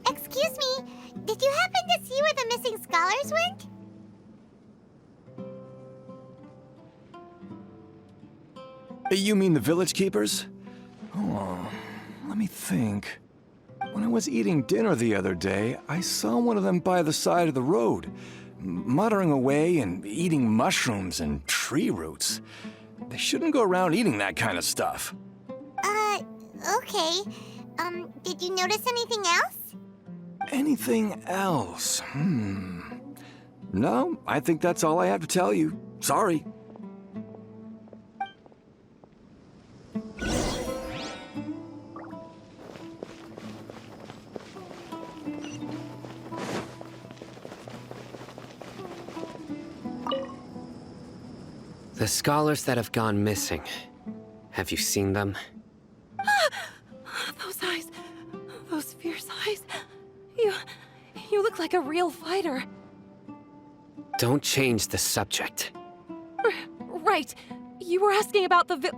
Excuse me, did you happen to see where the missing scholars went? You mean the village keepers? Oh, let me think. When I was eating dinner the other day, I saw one of them by the side of the road, muttering away and eating mushrooms and tree roots. They shouldn't go around eating that kind of stuff. Okay. Did you notice anything else? Anything else? No, I think that's all I have to tell you. Sorry. The scholars that have gone missing. Have you seen them? Those eyes. Those fierce eyes. You look like a real fighter. Don't change the subject. Right. You were asking about the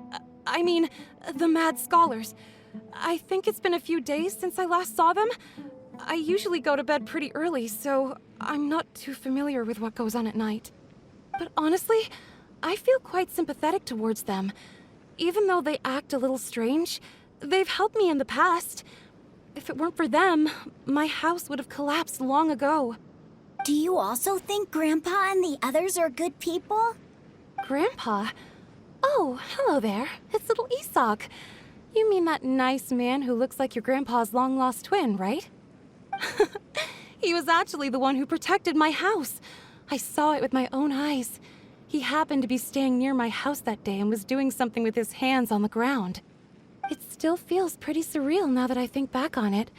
the mad scholars. I think it's been a few days since I last saw them. I usually go to bed pretty early, so I'm not too familiar with what goes on at night. But honestly, I feel quite sympathetic towards them. Even though they act a little strange, they've helped me in the past. If it weren't for them, my house would have collapsed long ago. Do you also think Grandpa and the others are good people? Grandpa? Oh, hello there. It's little Isak. You mean that nice man who looks like your grandpa's long-lost twin, right? He was actually the one who protected my house. I saw it with my own eyes. He happened to be staying near my house that day and was doing something with his hands on the ground. It still feels pretty surreal now that I think back on it.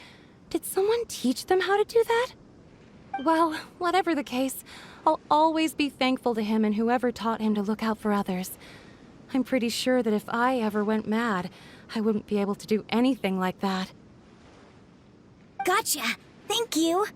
Did someone teach them how to do that? Well, whatever the case, I'll always be thankful to him and whoever taught him to look out for others. I'm pretty sure that if I ever went mad, I wouldn't be able to do anything like that. Gotcha. Thank you.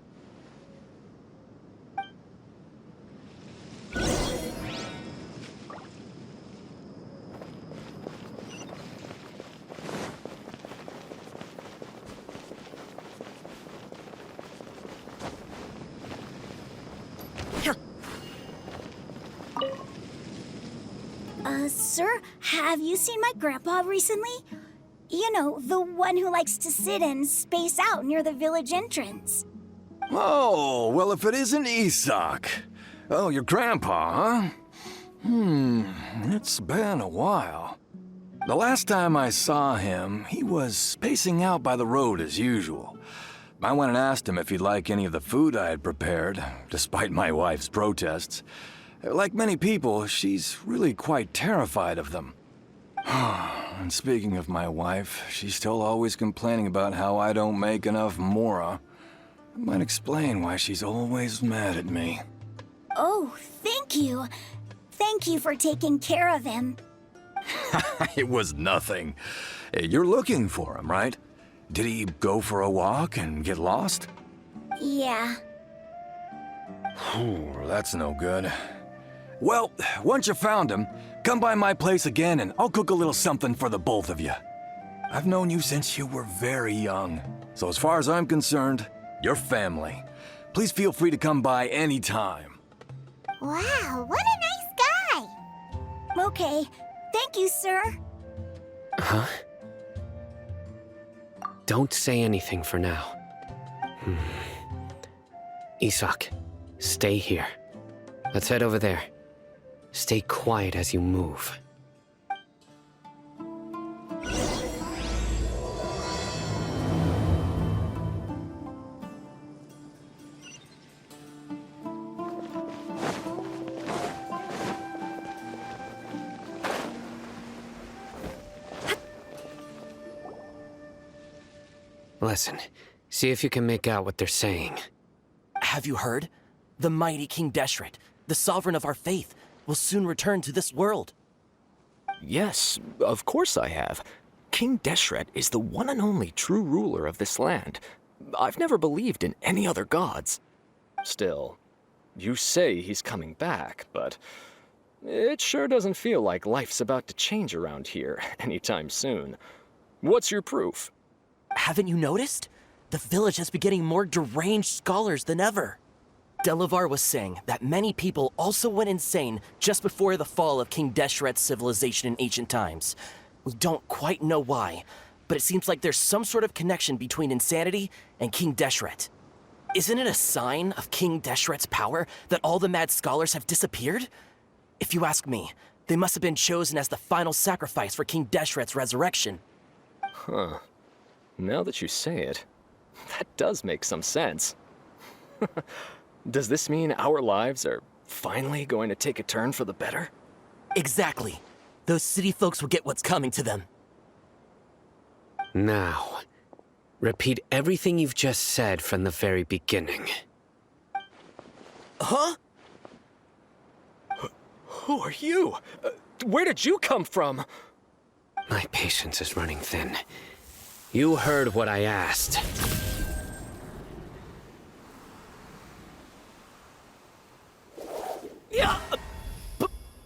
Sir, have you seen my grandpa recently? You know, the one who likes to sit and space out near the village entrance. Oh, well, if it isn't Isak. Oh, your grandpa, huh? It's been a while. The last time I saw him, he was spacing out by the road as usual. I went and asked him if he'd like any of the food I had prepared, despite my wife's protests. Like many people, she's really quite terrified of them. And speaking of my wife, she's still always complaining about how I don't make enough mora. That might explain why she's always mad at me. Oh, thank you. Thank you for taking care of him. It was nothing. You're looking for him, right? Did he go for a walk and get lost? Yeah. That's no good. Well, once you found him, come by my place again and I'll cook a little something for the both of you. I've known you since you were very young, so as far as I'm concerned, you're family. Please feel free to come by anytime. Wow, what a nice guy! Okay, thank you, sir. Huh? Don't say anything for now. Isak, stay here. Let's head over there. Stay quiet as you move. Listen, see if you can make out what they're saying. Have you heard? The mighty King Deshret, the sovereign of our faith, will soon return to this world. Yes, of course I have. King Deshret is the one and only true ruler of this land. I've never believed in any other gods. Still, you say he's coming back, but it sure doesn't feel like life's about to change around here anytime soon. What's your proof? Haven't you noticed? The village has been getting more deranged scholars than ever. Delavar was saying that many people also went insane just before the fall of King Deshret's civilization in ancient times. We don't quite know why, but it seems like there's some sort of connection between insanity and King Deshret. Isn't it a sign of King Deshret's power that all the mad scholars have disappeared? If you ask me, they must have been chosen as the final sacrifice for King Deshret's resurrection. Huh. Now that you say it, that does make some sense. Does this mean our lives are finally going to take a turn for the better? Exactly. Those city folks will get what's coming to them. Now, repeat everything you've just said from the very beginning. Huh? Who are you? Where did you come from? My patience is running thin. You heard what I asked. Yeah,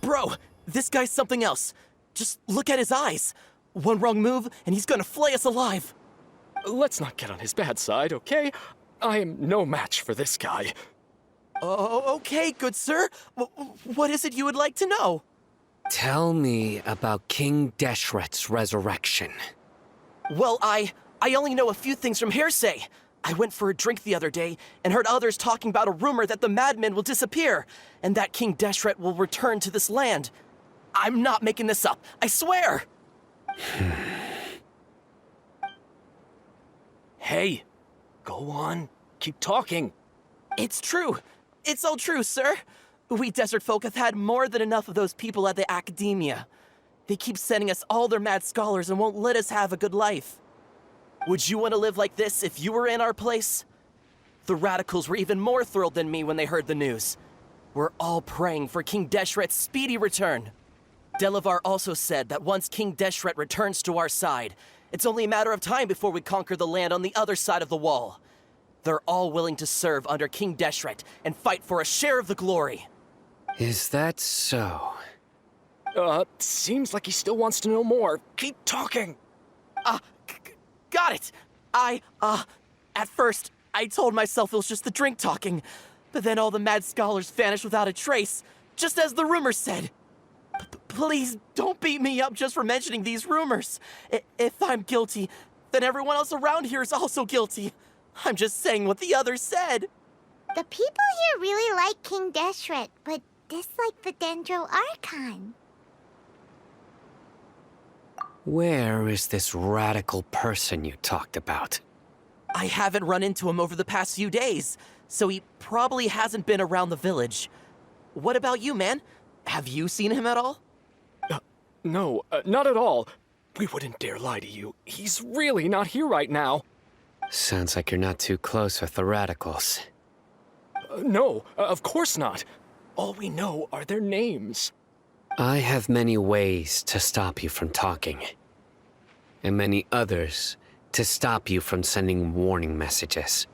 bro, this guy's something else. Just look at his eyes. One wrong move, and he's gonna flay us alive. Let's not get on his bad side, okay? I am no match for this guy. Oh, okay, good sir. What is it you would like to know? Tell me about King Deshret's resurrection. Well, I only know a few things from hearsay. I went for a drink the other day and heard others talking about a rumor that the madmen will disappear and that King Deshret will return to this land. I'm not making this up, I swear! Hey, go on. Keep talking. It's true. It's all true, sir. We desert folk have had more than enough of those people at the academia. They keep sending us all their mad scholars and won't let us have a good life. Would you want to live like this if you were in our place? The radicals were even more thrilled than me when they heard the news. We're all praying for King Deshret's speedy return. Delavar also said that once King Deshret returns to our side, it's only a matter of time before we conquer the land on the other side of the wall. They're all willing to serve under King Deshret and fight for a share of the glory. Is that so? Seems like he still wants to know more. Keep talking. Got it! At first, I told myself it was just the drink talking, but then all the mad scholars vanished without a trace, just as the rumors said. Please, don't beat me up just for mentioning these rumors. If I'm guilty, then everyone else around here is also guilty. I'm just saying what the others said. The people here really like King Deshret, but dislike the Dendro Archon. Where is this radical person you talked about? I haven't run into him over the past few days, so he probably hasn't been around the village. What about you, man? Have you seen him at all? No, not at all. We wouldn't dare lie to you. He's really not here right now. Sounds like you're not too close with the radicals. No, of course not. All we know are their names. I have many ways to stop you from talking, and many others to stop you from sending warning messages.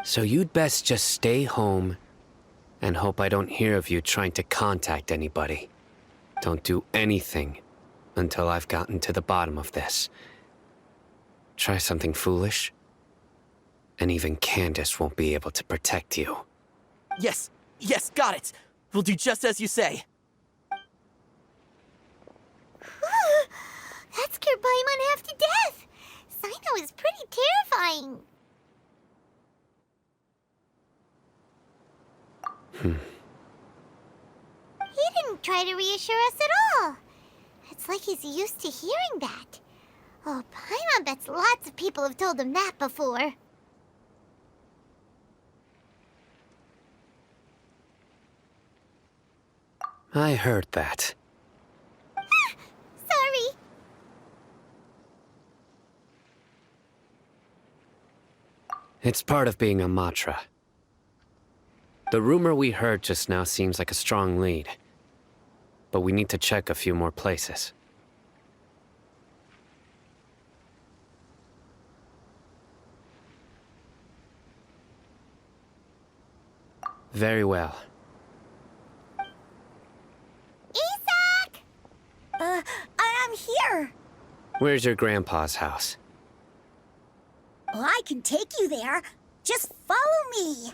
So you'd best just stay home and hope I don't hear of you trying to contact anybody. Don't do anything until I've gotten to the bottom of this. Try something foolish, and even Candace won't be able to protect you. Yes, got it. We'll do just as you say. That scared Paimon half to death. Sino is pretty terrifying. He didn't try to reassure us at all. It's like he's used to hearing that. Oh, Paimon bets lots of people have told him that before. I heard that. Sorry. It's part of being a Matra. The rumor we heard just now seems like a strong lead. But we need to check a few more places. Very well. Isak! I'm here. Where's your grandpa's house? Well, I can take you there. Just follow me.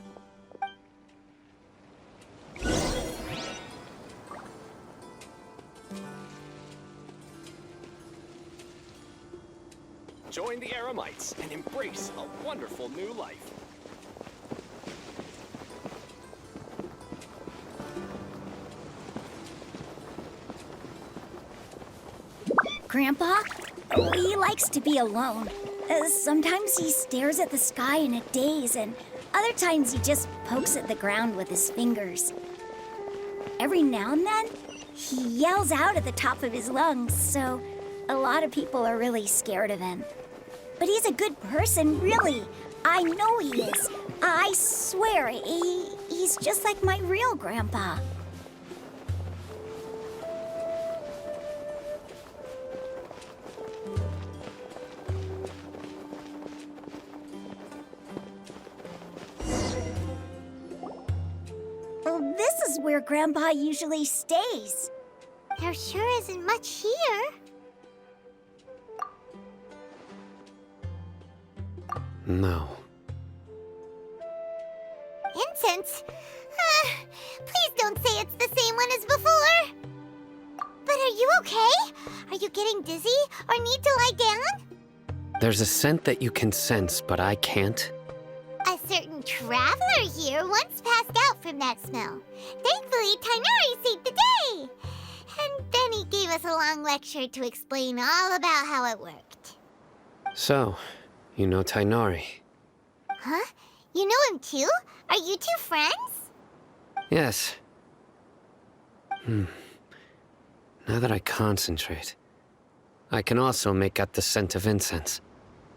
Join the Eremites and embrace a wonderful new life. Grandpa? He likes to be alone. Sometimes he stares at the sky in a daze, and other times he just pokes at the ground with his fingers. Every now and then, he yells out at the top of his lungs, so a lot of people are really scared of him. But he's a good person, really. I know he is. I swear, he's just like my real grandpa. Well, this is where Grandpa usually stays. There sure isn't much here. No. Incense? Please don't say it's the same one as before. But are you okay? Are you getting dizzy or need to lie down? There's a scent that you can sense, but I can't. A certain traveler here once passed out from that smell. Thankfully, Tainari saved the day. And then he gave us a long lecture to explain all about how it worked. So, you know Tainari? Huh? You know him too? Are you two friends? Yes. Now that I concentrate, I can also make out the scent of incense.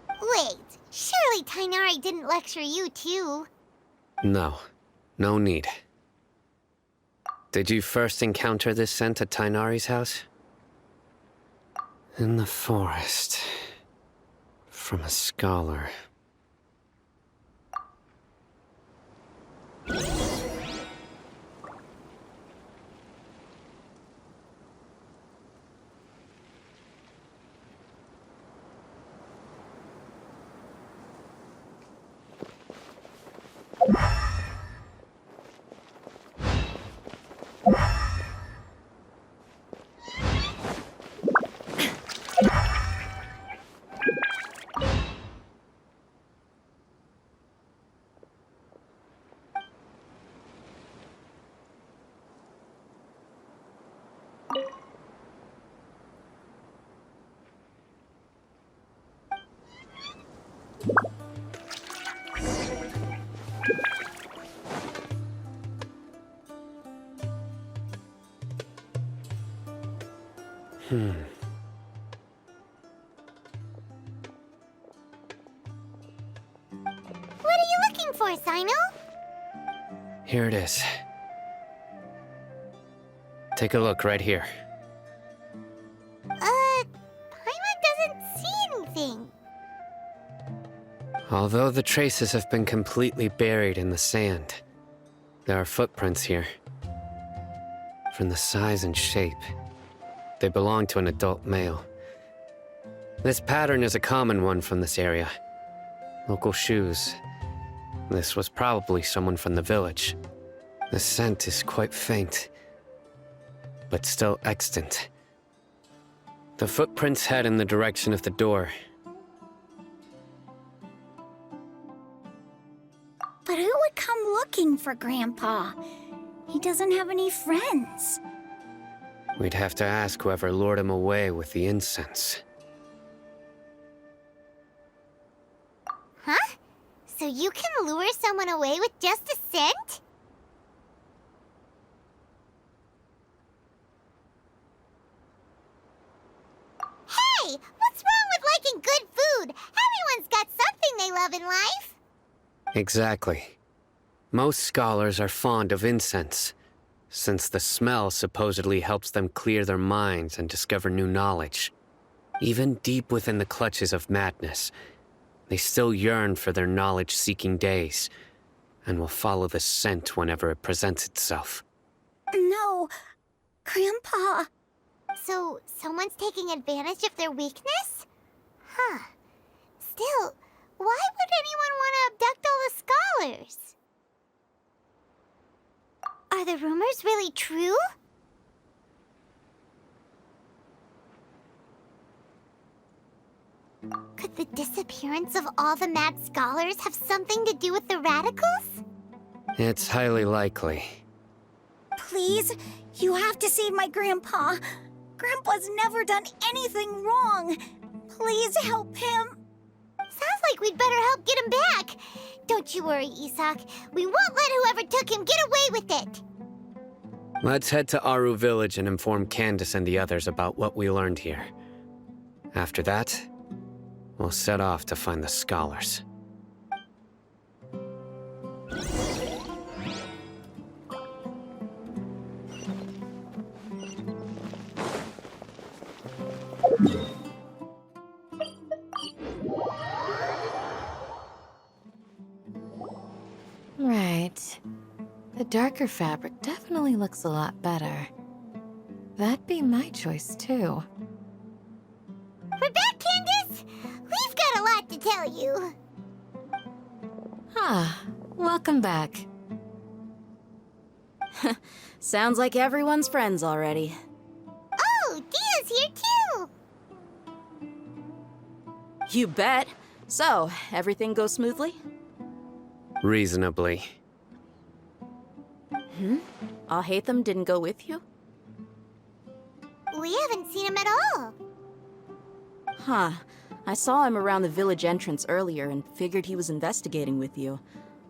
Wait, surely Tainari didn't lecture you too. No. No need. Did you first encounter this scent at Tainari's house? In the forest. From a scholar. What are you looking for, Sino? Here it is. Take a look right here. Paimon doesn't see anything. Although the traces have been completely buried in the sand, there are footprints here. From the size and shape, they belong to an adult male. This pattern is a common one from this area. Local shoes. This was probably someone from the village. The scent is quite faint, but still extant. The footprints head in the direction of the door. But who would come looking for Grandpa? He doesn't have any friends. We'd have to ask whoever lured him away with the incense. Huh? So you can lure someone away with just a scent? Hey! What's wrong with liking good food? Everyone's got something they love in life. Exactly. Most scholars are fond of incense, since the smell supposedly helps them clear their minds and discover new knowledge. Even deep within the clutches of madness, they still yearn for their knowledge-seeking days, and will follow the scent whenever it presents itself. No, Grandpa. So, someone's taking advantage of their weakness? Huh. Still, why would anyone want to abduct all the scholars? Are the rumors really true? Could the disappearance of all the mad scholars have something to do with the radicals? It's highly likely. Please, you have to save my Grandpa. Grandpa's never done anything wrong. Please help him. Sounds like we'd better help get him back. Don't you worry, Isak. We won't let whoever took him get away with it. Let's head to Aru Village and inform Candace and the others about what we learned here. After that, we'll set off to find the scholars. Right. The darker fabric definitely looks a lot better. That'd be my choice, too. We're back, Candace! We've got a lot to tell you. Ah, welcome back. Sounds like everyone's friends already. Oh, Dia's here too! You bet. So, everything goes smoothly? Reasonably. Alhaitham didn't go with you? We haven't seen him at all. Huh. I saw him around the village entrance earlier and figured he was investigating with you.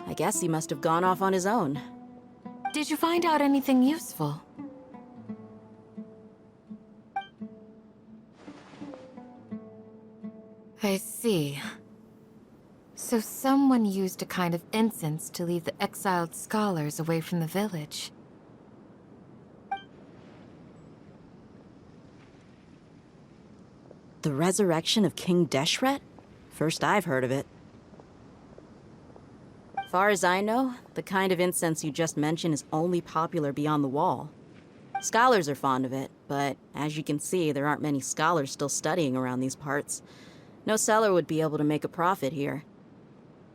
I guess he must have gone off on his own. Did you find out anything useful? I see. So someone used a kind of incense to lead the exiled scholars away from the village. The resurrection of King Deshret? First I've heard of it. Far as I know, the kind of incense you just mentioned is only popular beyond the wall. Scholars are fond of it, but as you can see, there aren't many scholars still studying around these parts. No seller would be able to make a profit here.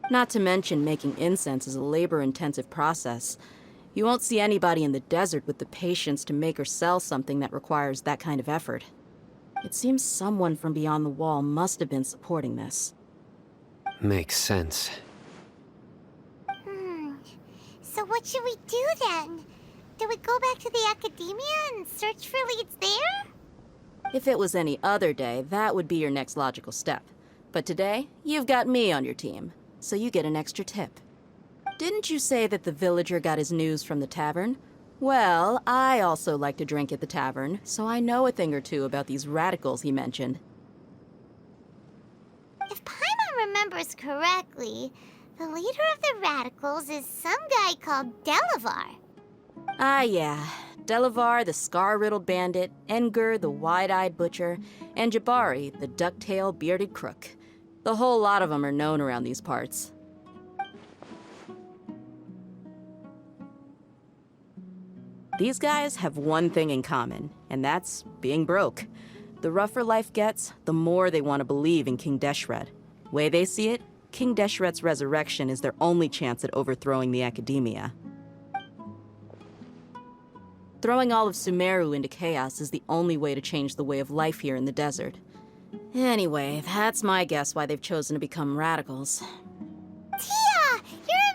Not to mention, making incense is a labor-intensive process. You won't see anybody in the desert with the patience to make or sell something that requires that kind of effort. It seems someone from beyond the wall must have been supporting this. Makes sense. So what should we do then? Do we go back to the academia and search for leads there? If it was any other day, that would be your next logical step. But today, you've got me on your team, so you get an extra tip. Didn't you say that the villager got his news from the tavern? Well, I also like to drink at the tavern, so I know a thing or two about these radicals he mentioned. If Paimon remembers correctly, the leader of the radicals is some guy called Delavar. Ah, yeah. Delavar, the scar-riddled bandit, Engur, the wide-eyed butcher, and Jabari, the duck-tailed bearded crook. The whole lot of them are known around these parts. These guys have one thing in common, and that's being broke. The rougher life gets, the more they want to believe in King Deshret. Way they see it, King Deshret's resurrection is their only chance at overthrowing the academia. Throwing all of Sumeru into chaos is the only way to change the way of life here in the desert. Anyway, that's my guess why they've chosen to become radicals. Tia! You're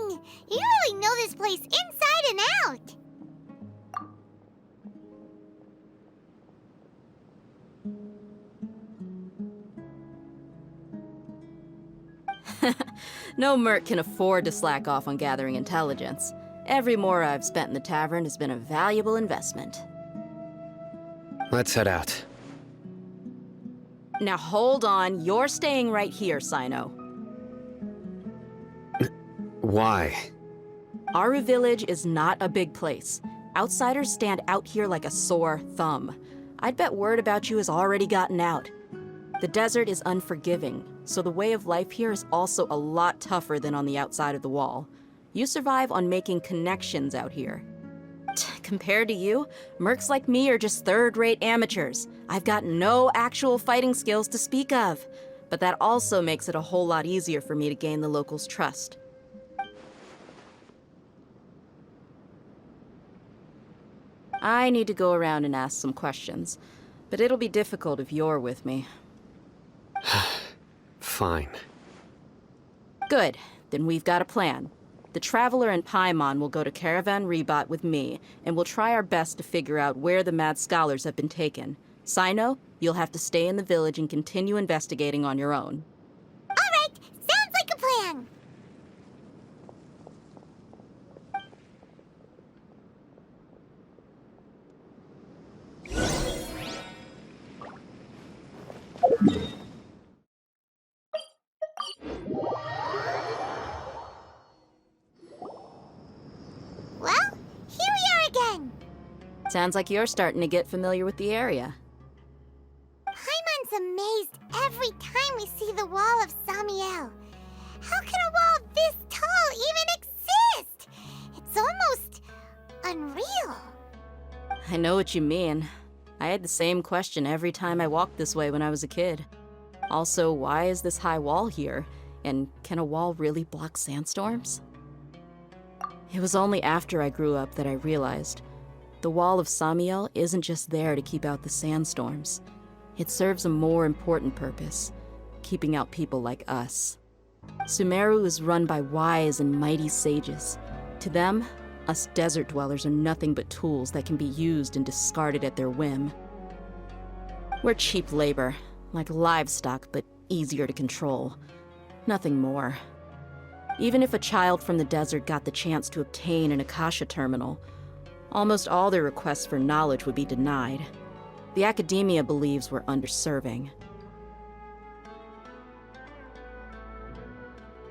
amazing! You really know this place inside and out! No merc can afford to slack off on gathering intelligence. Every more I've spent in the tavern has been a valuable investment. Let's head out. Now hold on, you're staying right here, Sino. Why? Aru Village is not a big place. Outsiders stand out here like a sore thumb. I'd bet word about you has already gotten out. The desert is unforgiving, so the way of life here is also a lot tougher than on the outside of the wall. You survive on making connections out here. Compared to you, mercs like me are just third-rate amateurs. I've got no actual fighting skills to speak of. But that also makes it a whole lot easier for me to gain the locals' trust. I need to go around and ask some questions, but it'll be difficult if you're with me. Fine. Good, then we've got a plan. The Traveler and Paimon will go to Caravan Rebot with me, and we'll try our best to figure out where the Mad Scholars have been taken. Sino, you'll have to stay in the village and continue investigating on your own. All right, sounds like a plan. Well, here we are again. Sounds like you're starting to get familiar with the area. Paimon's amazed every time we see the wall of Samiel. How can a wall this tall even exist? It's almost unreal. I know what you mean. I had the same question every time I walked this way when I was a kid. Also, why is this high wall here? And can a wall really block sandstorms? It was only after I grew up that I realized the wall of Samiel isn't just there to keep out the sandstorms. It serves a more important purpose, keeping out people like us. Sumeru is run by wise and mighty sages. To them, us desert dwellers are nothing but tools that can be used and discarded at their whim. We're cheap labor, like livestock, but easier to control. Nothing more. Even if a child from the desert got the chance to obtain an Akasha terminal, almost all their requests for knowledge would be denied. The academia believes we're underserving.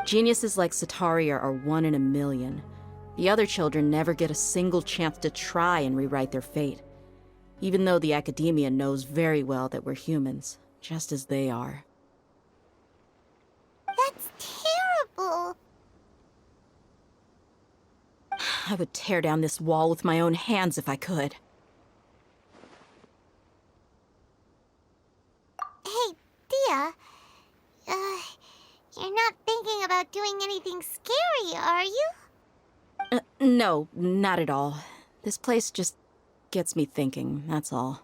Geniuses like Sataria are 1 in a million. The other children never get a single chance to try and rewrite their fate, even though the academia knows very well that we're humans, just as they are. That's terrible. I would tear down this wall with my own hands if I could. Hey, Dia. You're not thinking about doing anything scary, are you? No, not at all. This place just gets me thinking, that's all.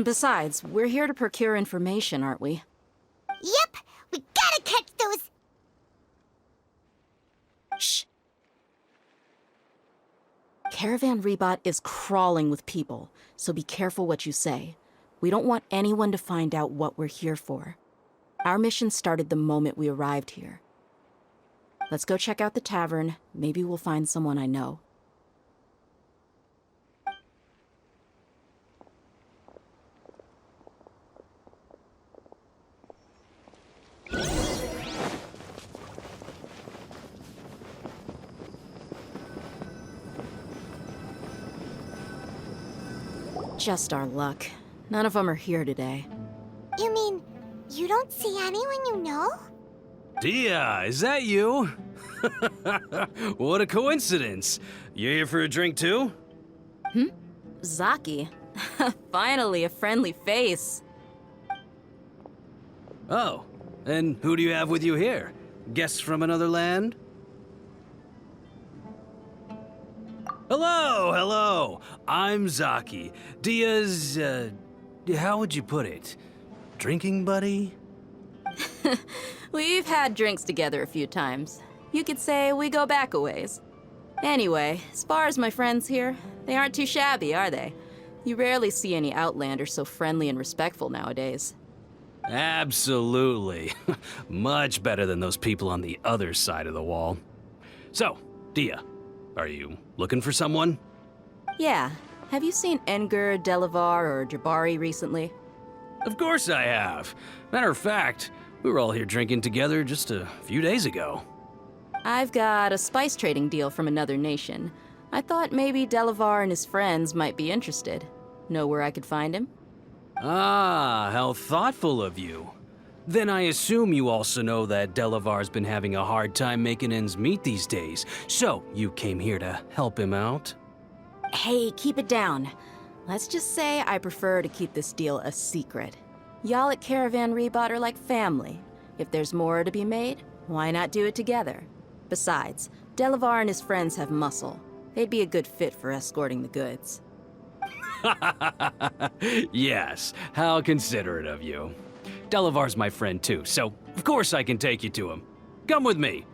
Besides, we're here to procure information, aren't we? Yep, we gotta catch those. Shh. Caravan Rebot is crawling with people, so be careful what you say. We don't want anyone to find out what we're here for. Our mission started the moment we arrived here. Let's go check out the tavern. Maybe we'll find someone I know. Just our luck. None of them are here today. You mean, you don't see anyone you know? Dia, is that you? What a coincidence. You here for a drink too? Zaki. Finally, a friendly face. Oh, and who do you have with you here? Guests from another land? Hello, hello. I'm Zaki. Dia's, how would you put it? Drinking buddy? We've had drinks together a few times. You could say we go back a ways. Anyway, as far as my friends here, they aren't too shabby, are they? You rarely see any Outlanders so friendly and respectful nowadays. Absolutely. Much better than those people on the other side of the wall. So, Dia, are you looking for someone? Yeah. Have you seen Enger, Delavar, or Jabari recently? Of course I have. Matter of fact, we were all here drinking together just a few days ago. I've got a spice trading deal from another nation. I thought maybe Delavar and his friends might be interested. Know where I could find him? Ah, how thoughtful of you. Then I assume you also know that Delavar's been having a hard time making ends meet these days, so you came here to help him out? Hey, keep it down. Let's just say I prefer to keep this deal a secret. Y'all at Caravan Rebot are like family. If there's more to be made, why not do it together? Besides, Delavar and his friends have muscle. They'd be a good fit for escorting the goods. Yes, how considerate of you. Delavar's my friend too, so of course I can take you to him. Come with me.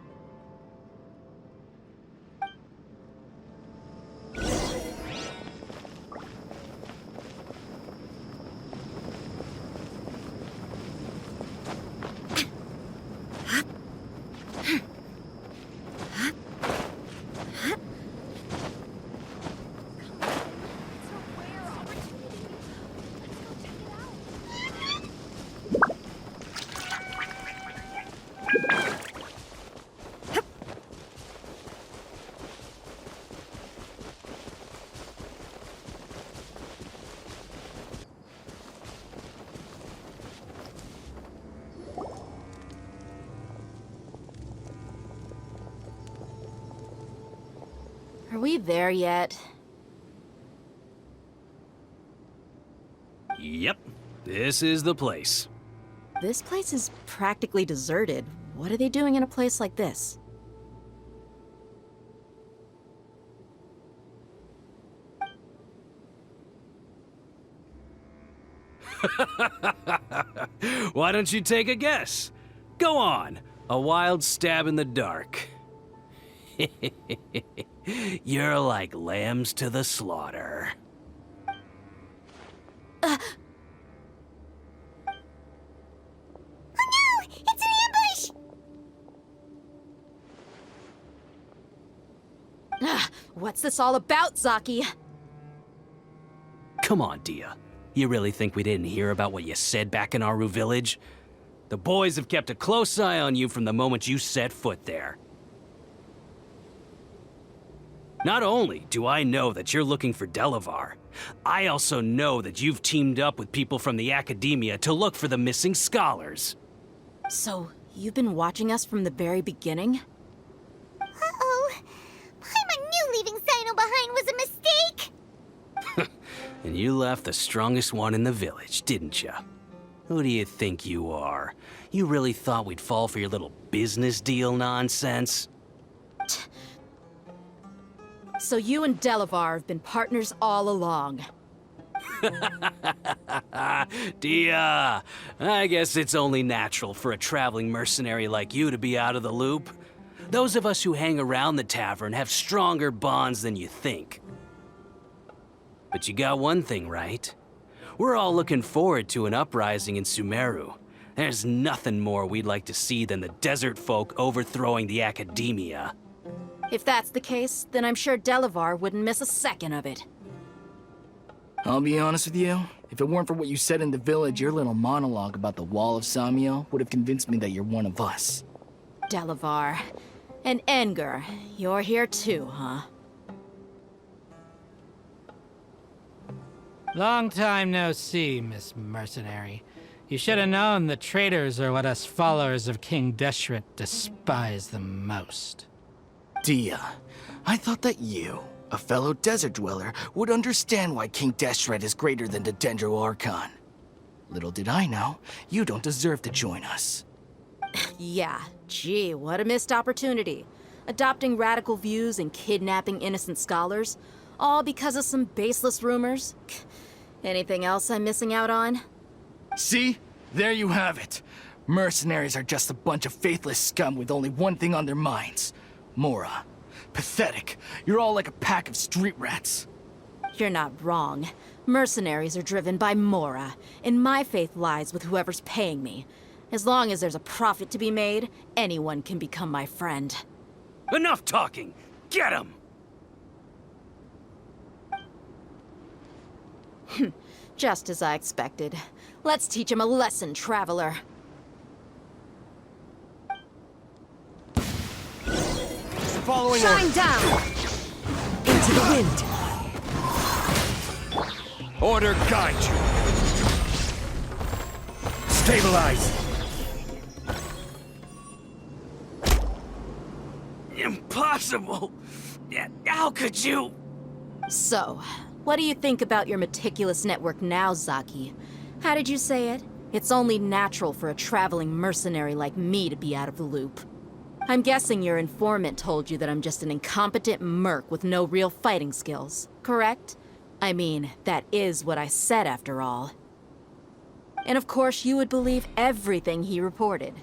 Are we there yet? Yep, this is the place. This place is practically deserted. What are they doing in a place like this? Why don't you take a guess? Go on, a wild stab in the dark. You're like lambs to the slaughter. Oh no! It's an ambush! What's this all about, Zaki? Come on, Dia. You really think we didn't hear about what you said back in Aru village? The boys have kept a close eye on you from the moment you set foot there. Not only do I know that you're looking for Delavar, I also know that you've teamed up with people from the academia to look for the missing scholars. So, you've been watching us from the very beginning? Uh-oh. Paimon knew leaving Sino behind was a mistake! And you left the strongest one in the village, didn't you? Who do you think you are? You really thought we'd fall for your little business deal nonsense? So you and Delavar have been partners all along. Dia, I guess it's only natural for a traveling mercenary like you to be out of the loop. Those of us who hang around the tavern have stronger bonds than you think. But you got one thing right. We're all looking forward to an uprising in Sumeru. There's nothing more we'd like to see than the desert folk overthrowing the academia. If that's the case, then I'm sure Delavar wouldn't miss a second of it. I'll be honest with you. If it weren't for what you said in the village, your little monologue about the Wall of Samiel would have convinced me that you're one of us. Delavar. And Enger, you're here too, huh? Long time no see, Miss Mercenary. You should have known the traitors are what us followers of King Deshret despise the most. Dia, I thought that you, a fellow desert dweller, would understand why King Deshret is greater than the Dendro Archon. Little did I know, you don't deserve to join us. Yeah, gee, what a missed opportunity. Adopting radical views and kidnapping innocent scholars, all because of some baseless rumors. Anything else I'm missing out on? See? There you have it. Mercenaries are just a bunch of faithless scum with only one thing on their minds. Mora. Pathetic. You're all like a pack of street rats. You're not wrong. Mercenaries are driven by Mora, and my faith lies with whoever's paying me. As long as there's a profit to be made, anyone can become my friend. Enough talking! Get him! Just as I expected. Let's teach him a lesson, traveler. following Shine down! into the wind. Order guide you. Stabilize. Impossible! How could you? So, what do you think about your meticulous network now, Zaki? How did you say it? It's only natural for a traveling mercenary like me to be out of the loop. I'm guessing your informant told you that I'm just an incompetent merc with no real fighting skills, correct? I mean, that is what I said after all. And of course, you would believe everything he reported.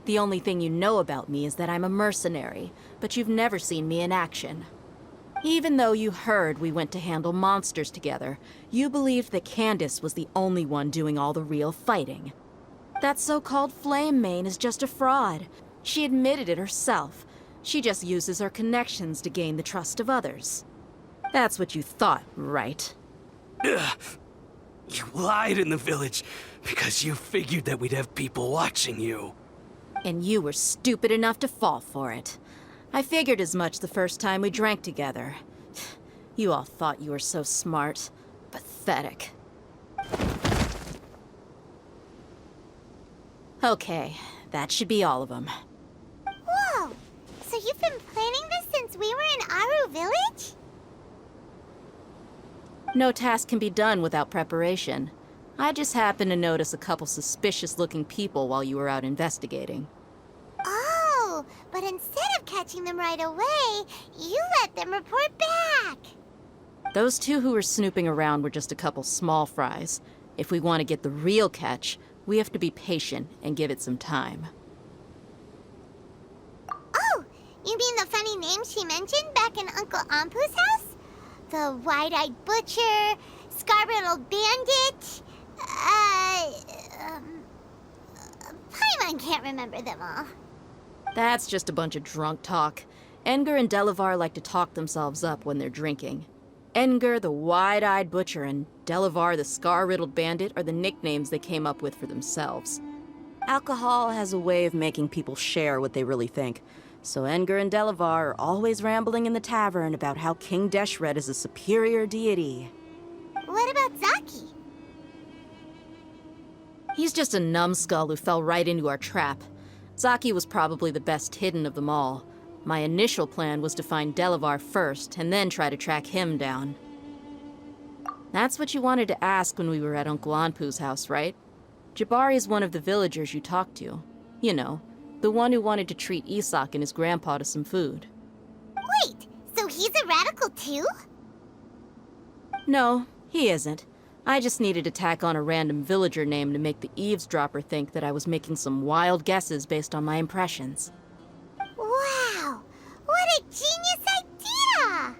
The only thing you know about me is that I'm a mercenary, but you've never seen me in action. Even though you heard we went to handle monsters together, you believed that Candace was the only one doing all the real fighting. That so-called Flame Mane is just a fraud. She admitted it herself. She just uses her connections to gain the trust of others. That's what you thought, right? Ugh. You lied in the village because you figured that we'd have people watching you. And you were stupid enough to fall for it. I figured as much the first time we drank together. You all thought you were so smart. Pathetic. Okay, that should be all of them. Whoa! So you've been planning this since we were in Aru Village? No task can be done without preparation. I just happened to notice a couple suspicious-looking people while you were out investigating. Oh, but instead of catching them right away, you let them report back. Those two who were snooping around were just a couple small fries. If we want to get the real catch, we have to be patient and give it some time. Oh, you mean the funny name she mentioned back in Uncle Ampu's house? The wide-eyed butcher, scar-riddled bandit, Paimon can't remember them all. That's just a bunch of drunk talk. Edgar and Delavar like to talk themselves up when they're drinking. Edgar, the wide-eyed butcher, and Delavar, the scar-riddled bandit, are the nicknames they came up with for themselves. Alcohol has a way of making people share what they really think. So Edgar and Delavar are always rambling in the tavern about how King Deshret is a superior deity. What about Zaki? He's just a numbskull who fell right into our trap. Zaki was probably the best hidden of them all. My initial plan was to find Delavar first, and then try to track him down. That's what you wanted to ask when we were at Uncle Anpu's house, right? Jabari is one of the villagers you talked to. You know, the one who wanted to treat Isak and his grandpa to some food. Wait, so he's a radical too? No, he isn't. I just needed to tack on a random villager name to make the eavesdropper think that I was making some wild guesses based on my impressions. Wow, what a genius idea!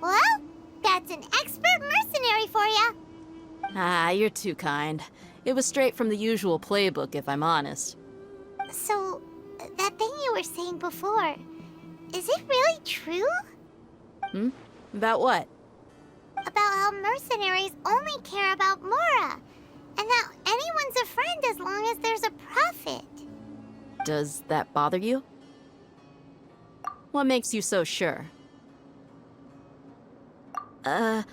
Well, that's an expert mercenary for you. Ah, you're too kind. It was straight from the usual playbook, if I'm honest. So, that thing you were saying before, is it really true? About what? About how mercenaries only care about Mora, and that anyone's a friend as long as there's a profit. Does that bother you? What makes you so sure? Dia,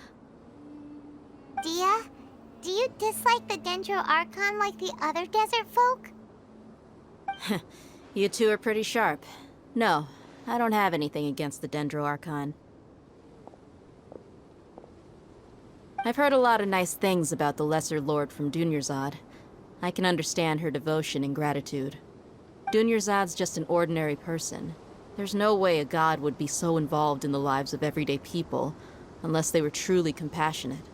do you dislike the Dendro Archon like the other desert folk? You two are pretty sharp. No, I don't have anything against the Dendro Archon. I've heard a lot of nice things about the Lesser Lord from Dunyarzad. I can understand her devotion and gratitude. Dunyarzad's just an ordinary person. There's no way a god would be so involved in the lives of everyday people, unless they were truly compassionate.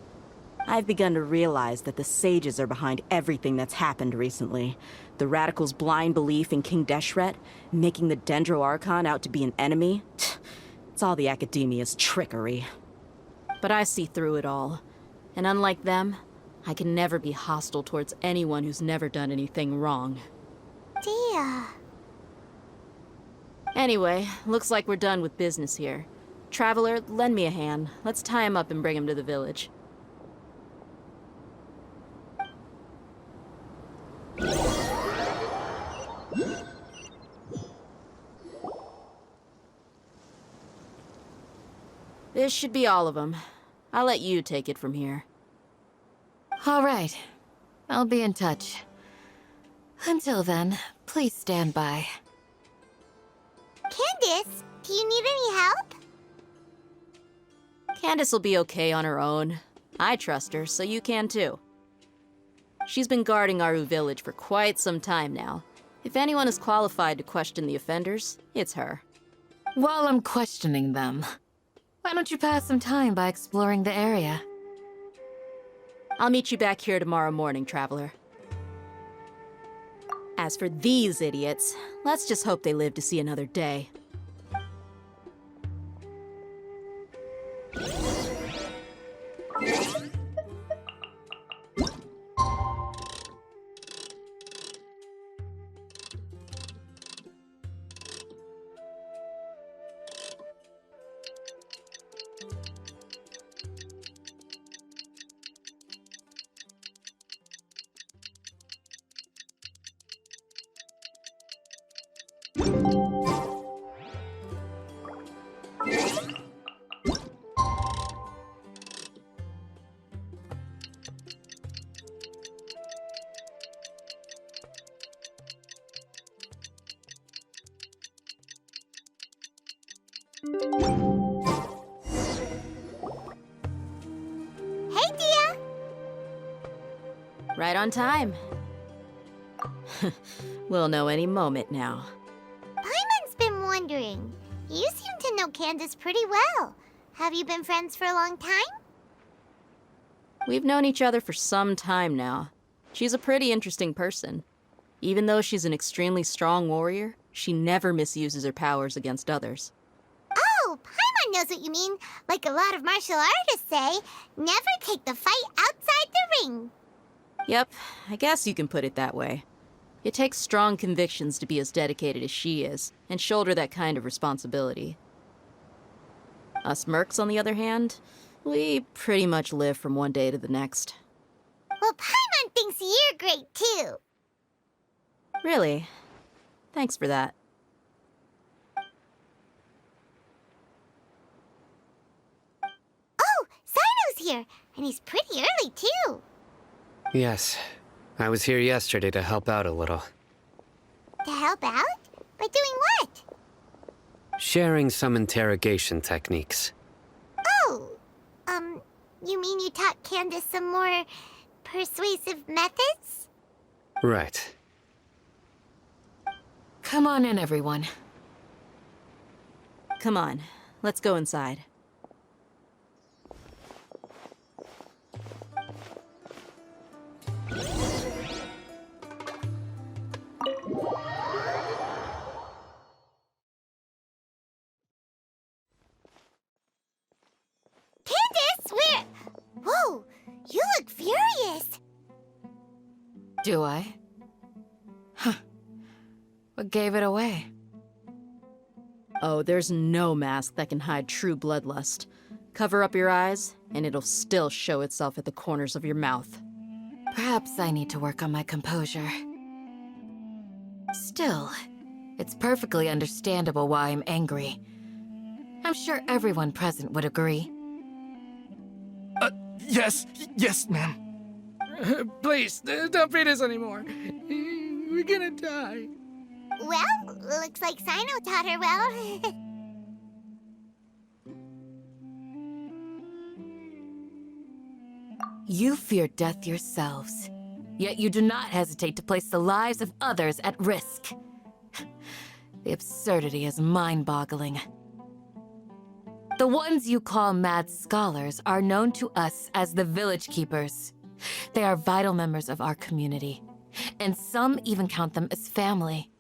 I've begun to realize that the sages are behind everything that's happened recently. The radicals' blind belief in King Deshret, making the Dendro Archon out to be an enemy. It's all the academia's trickery. But I see through it all. And unlike them, I can never be hostile towards anyone who's never done anything wrong. Dia. Anyway, looks like we're done with business here. Traveler, lend me a hand. Let's tie him up and bring him to the village. This should be all of them. I'll let you take it from here. All right. I'll be in touch. Until then, please stand by. Candace, do you need any help? Candace will be okay on her own. I trust her, so you can too. She's been guarding Aru village for quite some time now. If anyone is qualified to question the offenders, it's her. While I'm questioning them, why don't you pass some time by exploring the area? I'll meet you back here tomorrow morning, Traveler. As for these idiots, let's just hope they live to see another day. Hey, Dia! Right on time. We'll know any moment now. Paimon's been wondering. You seem to know Candace pretty well. Have you been friends for a long time? We've known each other for some time now. She's a pretty interesting person. Even though she's an extremely strong warrior, she never misuses her powers against others. Oh, Paimon knows what you mean. Like a lot of martial artists say, never take the fight outside the ring. Yep, I guess you can put it that way. It takes strong convictions to be as dedicated as she is, and shoulder that kind of responsibility. Us mercs, on the other hand, we pretty much live from one day to the next. Well, Paimon thinks you're great, too. Really? Thanks for that. Oh, Sino's here, and he's pretty early, too. Yes. I was here yesterday to help out a little. To help out? By doing what? Sharing some interrogation techniques. Oh, you mean you taught Candace some more persuasive methods? Right. Come on in, everyone. Come on, let's go inside. Candace, where? Whoa, you look furious. Do I? Huh. What gave it away? Oh, there's no mask that can hide true bloodlust. Cover up your eyes, and it'll still show itself at the corners of your mouth. Perhaps I need to work on my composure. Still, it's perfectly understandable why I'm angry. I'm sure everyone present would agree. Yes, ma'am. Please, don't beat us anymore. We're gonna die. Well, looks like Sino taught her well. You fear death yourselves, yet you do not hesitate to place the lives of others at risk. The absurdity is mind-boggling. The ones you call mad scholars are known to us as the Village Keepers. They are vital members of our community, and some even count them as family.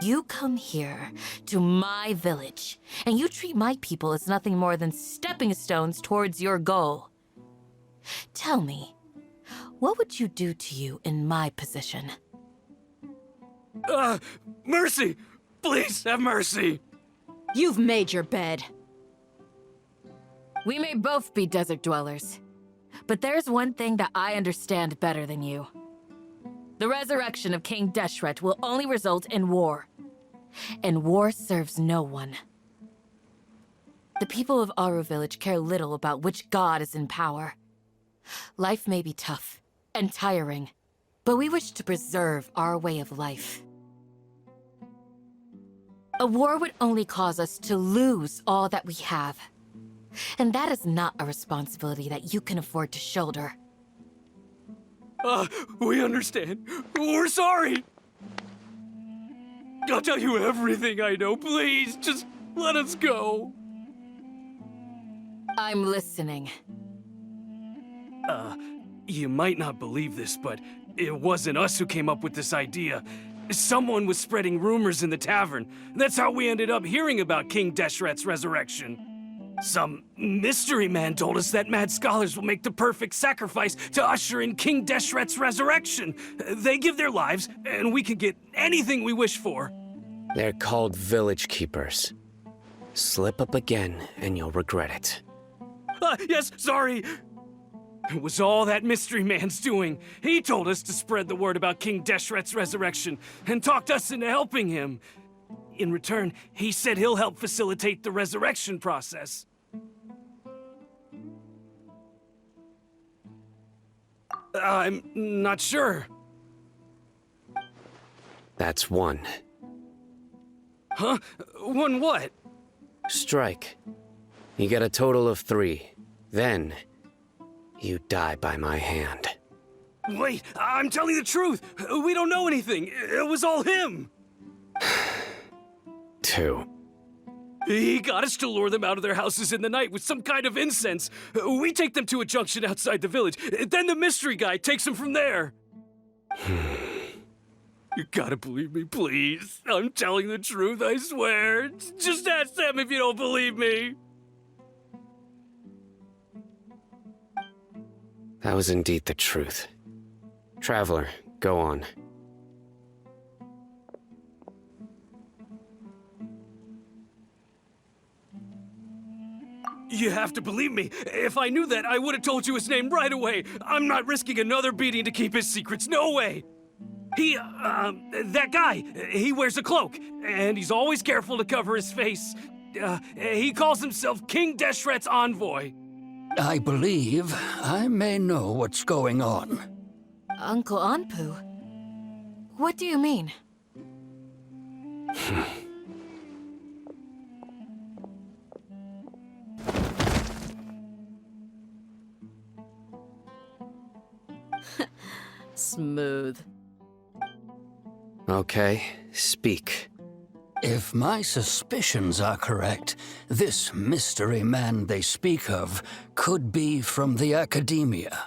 You come here to my village, and you treat my people as nothing more than stepping stones towards your goal. Tell me, what would you do to you in my position? Mercy! Please have mercy! You've made your bed. We may both be desert dwellers, but there's one thing that I understand better than you. The resurrection of King Deshret will only result in war, and war serves no one. The people of Aru Village care little about which god is in power. Life may be tough and tiring, but we wish to preserve our way of life. A war would only cause us to lose all that we have. And that is not a responsibility that you can afford to shoulder. We understand. We're sorry. I'll tell you everything I know. Please, just let us go. I'm listening. You might not believe this, but it wasn't us who came up with this idea. Someone was spreading rumors in the tavern. That's how we ended up hearing about King Deshret's resurrection. Some mystery man told us that mad scholars will make the perfect sacrifice to usher in King Deshret's resurrection. They give their lives, and we can get anything we wish for. They're called village keepers. Slip up again, and you'll regret it. Yes, sorry. It was all that mystery man's doing. He told us to spread the word about King Deshret's resurrection, and talked us into helping him. In return, he said he'll help facilitate the resurrection process. I'm not sure. That's one. Huh? One what? Strike. You get a total of 3. Then, you die by my hand. Wait, I'm telling the truth. We don't know anything. It was all him. 2. He got us to lure them out of their houses in the night with some kind of incense. We take them to a junction outside the village. Then the mystery guy takes them from there. You gotta believe me, please. I'm telling the truth, I swear. Just ask them if you don't believe me. That was indeed the truth. Traveler, go on. You have to believe me. If I knew that, I would have told you his name right away. I'm not risking another beating to keep his secrets. No way. That guy, he wears a cloak, and he's always careful to cover his face. He calls himself King Deshret's envoy. I believe I may know what's going on. Uncle Anpu? What do you mean? Smooth. Okay, speak. If my suspicions are correct, this mystery man they speak of could be from the academia.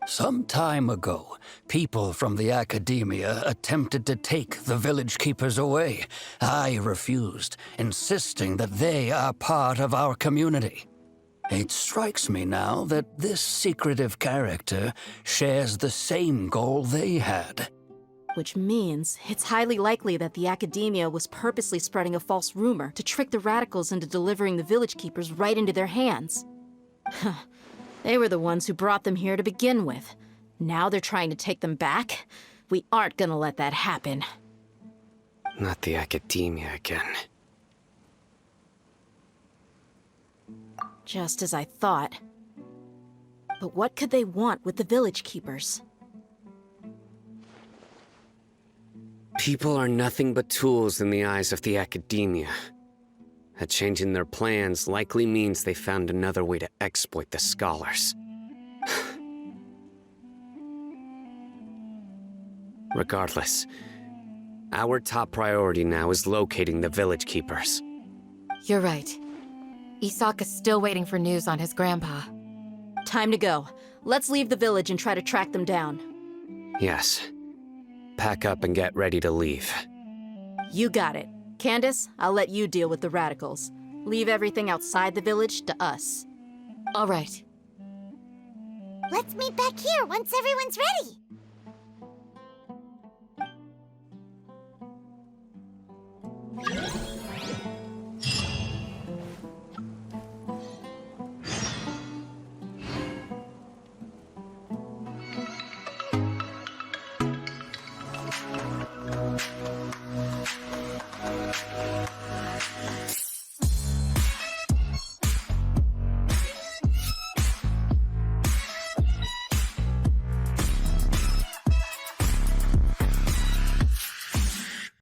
Some time ago, people from the academia attempted to take the village keepers away. I refused, insisting that they are part of our community. It strikes me now that this secretive character shares the same goal they had. Which means it's highly likely that the academia was purposely spreading a false rumor to trick the radicals into delivering the village keepers right into their hands. They were the ones who brought them here to begin with. Now they're trying to take them back? We aren't gonna let that happen. Not the academia again. Just as I thought. But what could they want with the village keepers? People are nothing but tools in the eyes of the academia. A change in their plans likely means they found another way to exploit the scholars. Regardless, our top priority now is locating the village keepers. You're right. Isak is still waiting for news on his grandpa. Time to go. Let's leave the village and try to track them down. Yes. Pack up and get ready to leave. You got it. Candace, I'll let you deal with the radicals. Leave everything outside the village to us. All right. Let's meet back here once everyone's ready.